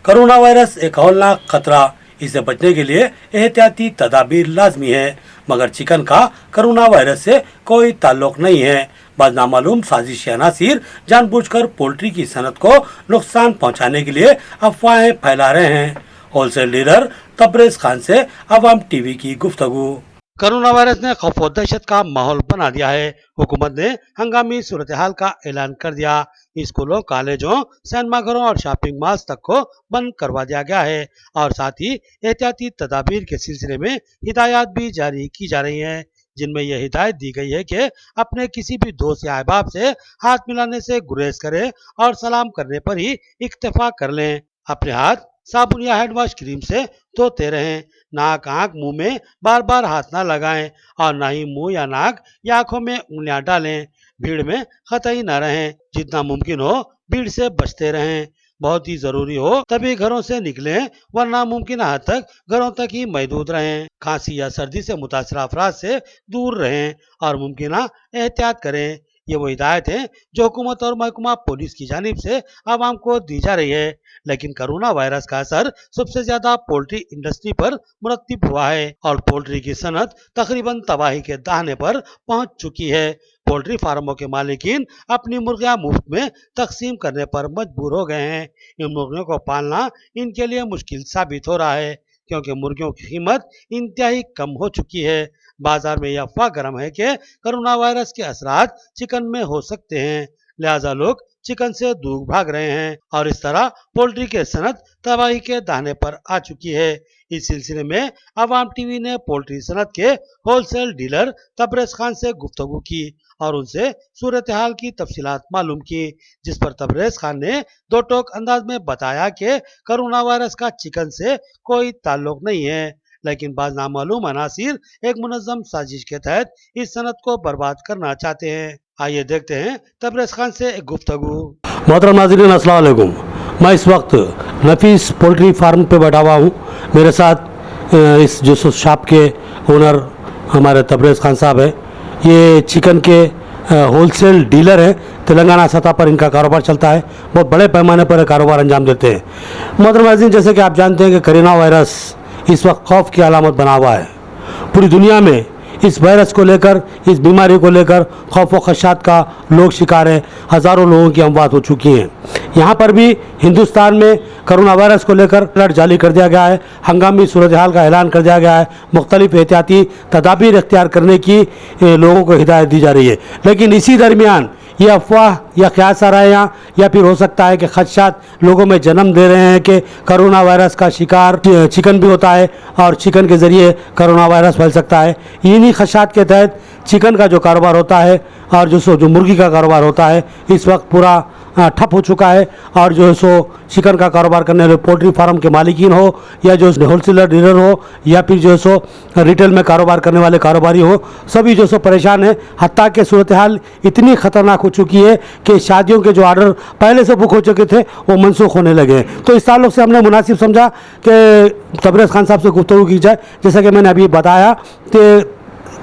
Corona virus एक हौलनाक खतरा, इसे बचने के लिए एहतियाती तदाबीर लाजमी है, मगर चिकन का कोरोना वायरस से कोई ताल्लुक नहीं है। बाद नामालूम साजिशी अनासिर जानबूझकर पोल्ट्री की सनत को नुकसान पहुंचाने के लिए अफवाहें फैला रहे हैं। होलसेल डीलर तबरेज खान से अवाम टीवी की गुफ्तगू। कोरोना वायरस ने खौफ और दहशत का माहौल बना दिया है। हुकूमत ने हंगामी सूरत हाल का ऐलान कर दिया। स्कूलों, कॉलेजों, सिनेमा घरों और शॉपिंग मॉल्स तक को बंद करवा दिया गया है और साथ ही एहतियाती तदाबीर के सिलसिले में हिदायत भी जारी की जा रही हैं, जिनमें यह हिदायत दी गई है कि अपने किसी भी दोस्त या अहबाब से हाथ मिलाने से गुरेज करें और सलाम करने पर ही इक्तफा कर लें। अपने हाथ साबुन या हैंड वॉश क्रीम से धोते रहें। नाक, आंख, मुंह में बार बार हाथ ना लगाएं और ना ही मुंह या नाक या आंखों में उंगलियां डालें। भीड़ में कतई न रहें। जितना मुमकिन हो भीड़ से बचते रहें। बहुत ही जरूरी हो तभी घरों से निकलें, वरना मुमकिन हद तक घरों तक ही महदूद रहें। खांसी या सर्दी से मुतासर अफराद से दूर रहें और मुमकिन एहतियात करें। ये वो हिदायत है जो हुकूमत और महकमा पुलिस की जानिब से आवाम को दी जा रही है। लेकिन कोरोना वायरस का असर सबसे ज्यादा पोल्ट्री इंडस्ट्री पर मुरतब हुआ है और पोल्ट्री की सनत तकरीबन तबाही के दाहने पर पहुंच चुकी है। पोल्ट्री फार्मों के मालिकीन अपनी मुर्गियां मुफ्त में तकसीम करने पर मजबूर हो गए हैं। इन मुर्गियों को पालना इनके लिए मुश्किल साबित हो रहा है, क्योंकि मुर्गियों की कीमत इंतहाई कम हो चुकी है। बाजार में यह अफवाह गर्म है कि कोरोना वायरस के असरात चिकन में हो सकते हैं, लिहाजा लोग चिकन से दूर भाग रहे हैं और इस तरह पोल्ट्री के सनत तबाही के दाने पर आ चुकी है। इस सिलसिले में अवाम टीवी ने पोल्ट्री सनत के होलसेल डीलर तबरेज खान से गुफ्तगू की और उनसे सूरत हाल की तफसीलात मालूम की, जिस पर तबरेज खान ने दो टोक अंदाज में बताया कि कोरोना वायरस का चिकन से कोई ताल्लुक नहीं है, लेकिन बाद नामालूम अनासिर एक मुनज़्ज़म साजिश के तहत इस सनत को बर्बाद करना चाहते हैं। आइए देखते हैं तबरेज खान से एक गुफ्तगू। मोहतरम नाज़रीन, अस्सलाम वालेकुम। मैं इस वक्त नफीस पोल्ट्री फार्म पे बैठा हुआ हूँ। मेरे साथ इस जो शॉप के ओनर हमारे तबरेज खान साहब है। ये चिकन के होलसेल डीलर हैं। तेलंगाना सतह पर इनका कारोबार चलता है। बहुत बड़े पैमाने पर कारोबार अंजाम देते हैं। मोहतरम नाज़रीन, जैसे कि आप जानते हैं कि कोरोना वायरस इस वक्त खौफ की अलामत बना हुआ है। पूरी दुनिया में इस वायरस को लेकर, इस बीमारी को लेकर खौफ व खदशात का लोग शिकार हैं। हज़ारों लोगों की अमवात हो चुकी हैं। यहाँ पर भी हिंदुस्तान में कोरोना वायरस को लेकर अलर्ट जारी कर दिया गया है। हंगामी सूरत हाल का ऐलान कर दिया गया है। मुख्तलिफ एहतियाती तदाबीर इख्तियार करने की लोगों को हिदायत दी जा रही है। लेकिन इसी दरमियान ये अफवाह या क़यास आ रहा है या फिर हो सकता है कि खदशात लोगों में जन्म दे रहे हैं कि कोरोना वायरस का शिकार चिकन भी होता है और चिकन के ज़रिए कोरोना वायरस फैल सकता है। इन्हीं खदशात के तहत चिकन का जो कारोबार होता है और जो मुर्गी का कारोबार होता है इस वक्त पूरा ठप हो चुका है। और जो है सो चिकन का कारोबार करने वाले पोल्ट्री फार्म के मालिकीन हो या जो होलसेलर डीलर हो या फिर जो है सो रिटेल में कारोबार करने वाले कारोबारी हो, सभी जो सो परेशान है। हत्ता कि सूरत हाल इतनी ख़तरनाक हो चुकी है कि शादियों के जो आर्डर पहले से बुक हो चुके थे वो मनसूख होने लगे हैं। तो इस ताल्लुक़ से हमने मुनासिब समझा कि तबरेज खान साहब से गुफ्तगू की जाए। जैसा कि मैंने अभी बताया कि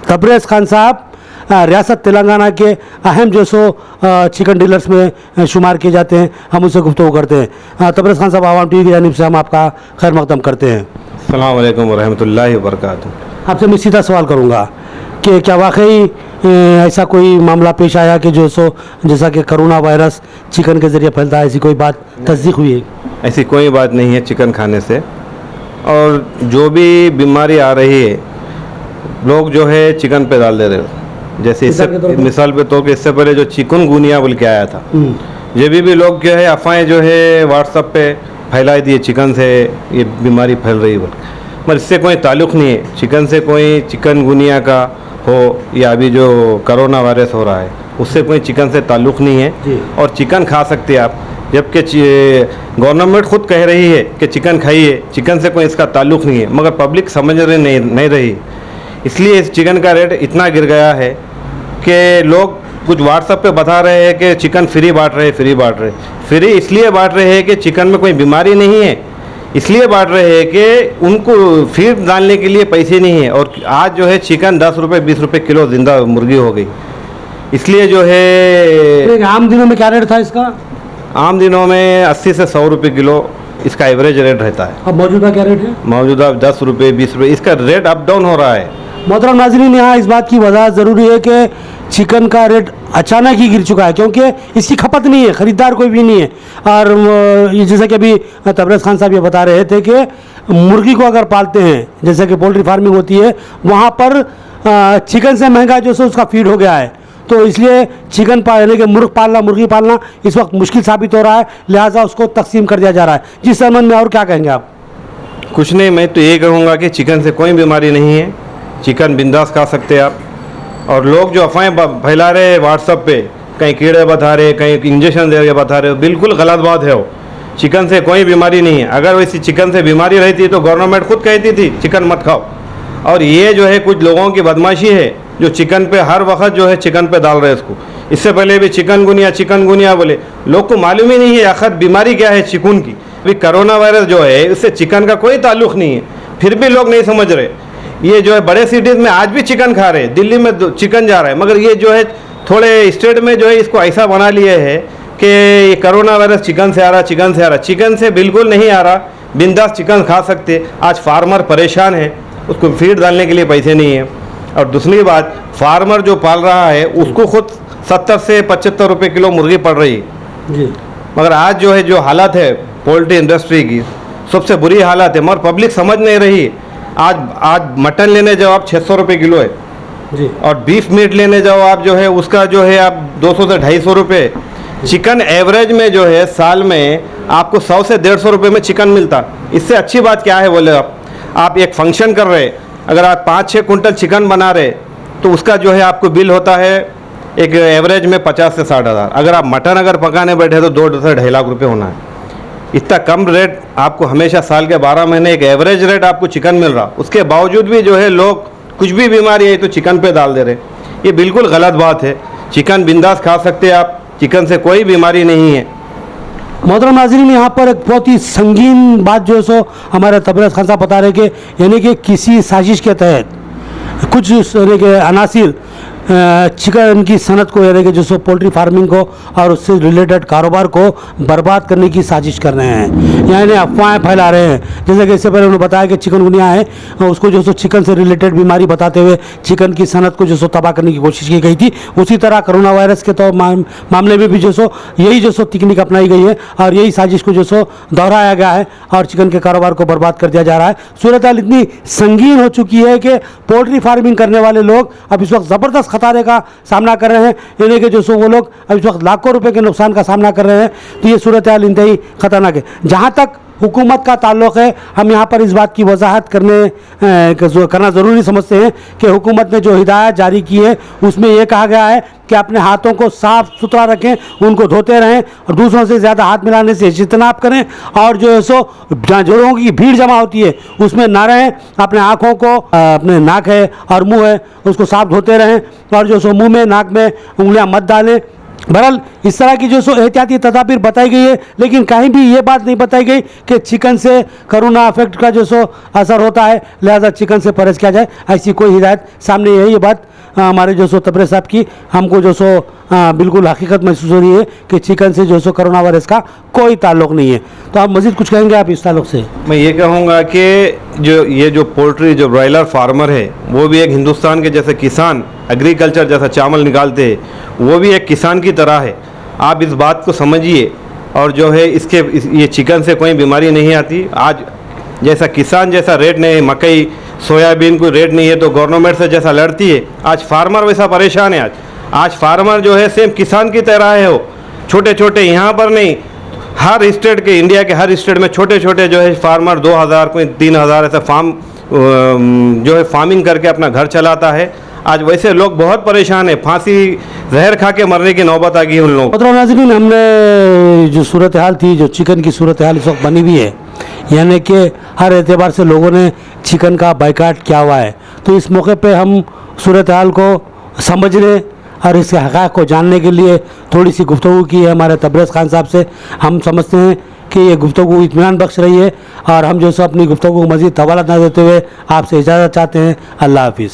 तबरेज खान साहब रियासत तेलंगाना के अहम जो सो चिकन डीलर्स में शुमार किए जाते हैं। हम उससे गुफ्तगू करते हैं। तबरेज खान साहब, आवाम टीवी की जानिब से हम आपका खैर मक़दम करते हैं। अस्सलाम वालेकुम वरहमतुल्लाहि वबरकातुहू। आपसे मैं सीधा सवाल करूँगा कि क्या वाकई ऐसा कोई मामला पेश आया कि जो सो जैसा कि कोरोना वायरस चिकन के ज़रिए फैलता है, ऐसी कोई बात तस्दीक हुई है? ऐसी कोई बात नहीं है चिकन खाने से। और जो भी बीमारी आ रही है लोग जो है चिकन पे डाल दे रहे हो। जैसे इससे मिसाल पे तौर पे इससे पहले जो चिकनगुनिया बोल के आया था, ये भी लोग जो है अफवाहें जो है व्हाट्सएप पे फैलाई दिए चिकन से ये बीमारी फैल रही है, मगर इससे कोई ताल्लुक़ नहीं है। चिकन से कोई चिकनगुनिया का हो या अभी जो कोरोना वायरस हो रहा है उससे कोई चिकन से ताल्लुक़ नहीं है। और चिकन खा सकते हैं आप, जबकि गवर्नमेंट खुद कह रही है कि चिकन खाइए, चिकन से कोई इसका ताल्लुक़ नहीं है, मगर पब्लिक समझ नहीं रही। इसलिए इस चिकन का रेट इतना गिर गया है कि लोग कुछ व्हाट्सएप पे बता रहे हैं कि चिकन फ्री बांट रहे। फ्री इसलिए बांट रहे हैं कि चिकन में कोई बीमारी नहीं है, इसलिए बांट रहे हैं कि उनको फीड डालने के लिए पैसे नहीं है। और आज जो है चिकन 10 रुपये 20 रुपये किलो जिंदा मुर्गी हो गई। इसलिए जो है आम दिनों में क्या रेट था इसका? आम दिनों में 80 से 100 रुपये किलो इसका एवरेज रेट रहता है। अब मौजूदा क्या रेट है? मौजूदा 10 रुपये 20 रुपये इसका रेट अप डाउन हो रहा है। मोहतरम नाज़रीन, यहाँ इस बात की वजाहत ज़रूरी है कि चिकन का रेट अचानक ही गिर चुका है, क्योंकि इसकी खपत नहीं है, ख़रीदार कोई भी नहीं है। और ये जैसा कि अभी तबरेज़ खान साहब ये बता रहे थे कि मुर्गी को अगर पालते हैं, जैसे कि पोल्ट्री फार्मिंग होती है, वहाँ पर चिकन से महंगा जो है उसका फीड हो गया है। तो इसलिए चिकन यानी कि मुर्गी पालना इस वक्त मुश्किल साबित हो रहा है, लिहाजा उसको तकसीम कर दिया जा रहा है। जिस संबंध में और क्या कहेंगे आप? कुछ नहीं, मैं तो ये कहूँगा कि चिकन से कोई बीमारी नहीं है, चिकन बिंदास खा सकते हैं आप। और लोग जो अफवाहें फैला रहे हैं व्हाट्सएप पे, कहीं कीड़े बता रहे, कहीं इंजेक्शन दे के बता रहे हो, बिल्कुल गलत बात है। वो चिकन से कोई बीमारी नहीं है। अगर वैसी चिकन से बीमारी रहती तो गवर्नमेंट खुद कहती थी चिकन मत खाओ। और ये जो है कुछ लोगों की बदमाशी है जो चिकन पे हर वक्त जो है चिकन पे डाल रहे हैं इसको। इससे पहले भी चिकनगुनिया बोले, लोग को मालूम ही नहीं है आखिर बीमारी क्या है चिकन की। अभी कोरोना वायरस जो है इससे चिकन का कोई ताल्लुक नहीं है, फिर भी लोग नहीं समझ रहे। ये जो है बड़े सिटीज़ में आज भी चिकन खा रहे हैं, दिल्ली में चिकन जा रहा है, मगर ये जो है थोड़े स्टेट में जो है इसको ऐसा बना लिए है कि ये कोरोना वायरस चिकन से आ रहा, चिकन से बिल्कुल नहीं आ रहा। बिंदास चिकन खा सकते। आज फार्मर परेशान है, उसको फीड डालने के लिए पैसे नहीं है। और दूसरी बात, फार्मर जो पाल रहा है उसको खुद 70 से 75 रुपये किलो मुर्गी पड़ रही है जी। मगर आज जो है जो हालत है पोल्ट्री इंडस्ट्री की, सबसे बुरी हालत है, मगर पब्लिक समझ नहीं रही। आज मटन लेने जाओ आप 600 रुपये किलो है जी, और बीफ मीट लेने जाओ आप जो है उसका जो है आप 200 से 250 रुपये। चिकन एवरेज में जो है साल में आपको 100 से 150 रुपये में चिकन मिलता। इससे अच्छी बात क्या है बोले, आप एक फंक्शन कर रहे, अगर आप 5-6 कुंटल चिकन बना रहे तो उसका जो है आपको बिल होता है एक एवरेज में 50 से 60 हज़ार। अगर आप मटन पकाने बैठे तो 2 से 2.5 लाख रुपये होना है। इतना कम रेट आपको हमेशा साल के 12 महीने एक एवरेज रेट आपको चिकन मिल रहा, उसके बावजूद भी जो है लोग कुछ भी बीमारी है तो चिकन पे डाल दे रहे। ये बिल्कुल गलत बात है। चिकन बिंदास खा सकते हैं आप, चिकन से कोई बीमारी नहीं है। मोहतरम नाज़रीन, यहाँ पर एक बहुत ही संगीन बात जो है सो हमारे तबरेज़ खान साहब बता रहे कि यानी कि किसी साजिश के तहत कुछ यानी कि अनासिर चिकन की सनत को यानी कि जो सो पोल्ट्री फार्मिंग को और उससे रिलेटेड कारोबार को बर्बाद करने की साजिश कर रहे हैं, यानी अफवाहें फैला रहे हैं। जैसे कि इससे पहले उन्होंने बताया कि चिकनगुनिया है, उसको जो सो चिकन से रिलेटेड बीमारी बताते हुए चिकन की सनत को जो सो तबाह करने की कोशिश की गई थी। उसी तरह कोरोना वायरस के तो मामले में भी जो सो यही जो सो तकनीक अपनाई गई है और यही साजिश को जो सो दोहराया गया है और चिकन के कारोबार को बर्बाद कर दिया जा रहा है। सूरत हाल इतनी संगीन हो चुकी है कि पोल्ट्री फार्मिंग करने वाले लोग अब इस वक्त ज़बरदस्त खतरे का सामना कर रहे हैं, यानी कि जो सो वो लोग अब इस वक्त लाखों रुपए के नुकसान का सामना कर रहे हैं। तो ये सूरत हाल इंतहाई ख़तरनाक है। जहाँ तक हुकूमत का ताल्लुक़ है, हम यहाँ पर इस बात की वजाहत करना ज़रूरी समझते हैं कि हुकूमत ने जो हिदायत जारी की है उसमें यह कहा गया है कि अपने हाथों को साफ़ सुथरा रखें, उनको धोते रहें और दूसरों से ज़्यादा हाथ मिलाने से इज्तनाब करें और जो है सो जहाँ जो लोगों की भीड़ जमा होती है उसमें ना रहें। अपने आँखों को, अपने नाक है और मुँह है उसको साफ़ धोते रहें और जो सो मुँह में नाक में उंगलियाँ मत डालें। बहरहाल इस तरह की जो सो एहतियाती तदाबीर बताई गई है, लेकिन कहीं भी ये बात नहीं बताई गई कि चिकन से कोरोना इफेक्ट का जो सो असर होता है, लिहाजा चिकन से परहेज़ किया जाए। ऐसी कोई हिदायत सामने है, ये बात हमारे जो सो तबरेज़ साहब की हमको जो सो बिल्कुल हकीकत महसूस हो रही है कि चिकन से जो सो कोरोना वायरस का कोई ताल्लुक़ नहीं है। तो आप मज़ीद कुछ कहेंगे आप इस ताल्लुक़ से? मैं ये कहूँगा कि जो पोल्ट्री जो ब्रॉयलर फार्मर है वो भी एक हिंदुस्तान के जैसे किसान एग्रीकल्चर जैसा चावल निकालते हैं, वो भी एक किसान की तरह है। आप इस बात को समझिए और जो है ये चिकन से कोई बीमारी नहीं आती। आज जैसा किसान जैसा रेट नहीं है, मकई सोयाबीन को रेट नहीं है तो गवर्नमेंट से जैसा लड़ती है, आज फार्मर वैसा परेशान है। आज फार्मर जो है सेम किसान की तरह है। वो छोटे छोटे यहाँ पर नहीं, हर स्टेट के, इंडिया के हर स्टेट में छोटे छोटे जो है फार्मर 2000 कोई 3000 ऐसा फार्म जो है फार्मिंग करके अपना घर चलाता है। आज वैसे लोग बहुत परेशान है, फांसी जहर खा के मरने की नौबत आ गई है उन लोगों को। नाज़रीन, हमने जो सूरत हाल थी, जो चिकन की सूरत हाल इस वक्त बनी हुई है, यानी कि हर एतबार से लोगों ने चिकन का बाइकाट किया हुआ है। तो इस मौके पे हम सूरत हाल को समझने और इसके हक़ाइक़ को जानने के लिए थोड़ी सी गुफ्तगू की है हमारे तबरेज़ खान साहब से। हम समझते हैं कि ये गुफ्तगू इत्मीनान बख्श रही है और हम जो सो अपनी गुफ्तगू को मज़ीद तवाला न देते हुए आपसे इजाज़त चाहते हैं। अल्लाह हाफ़िज़।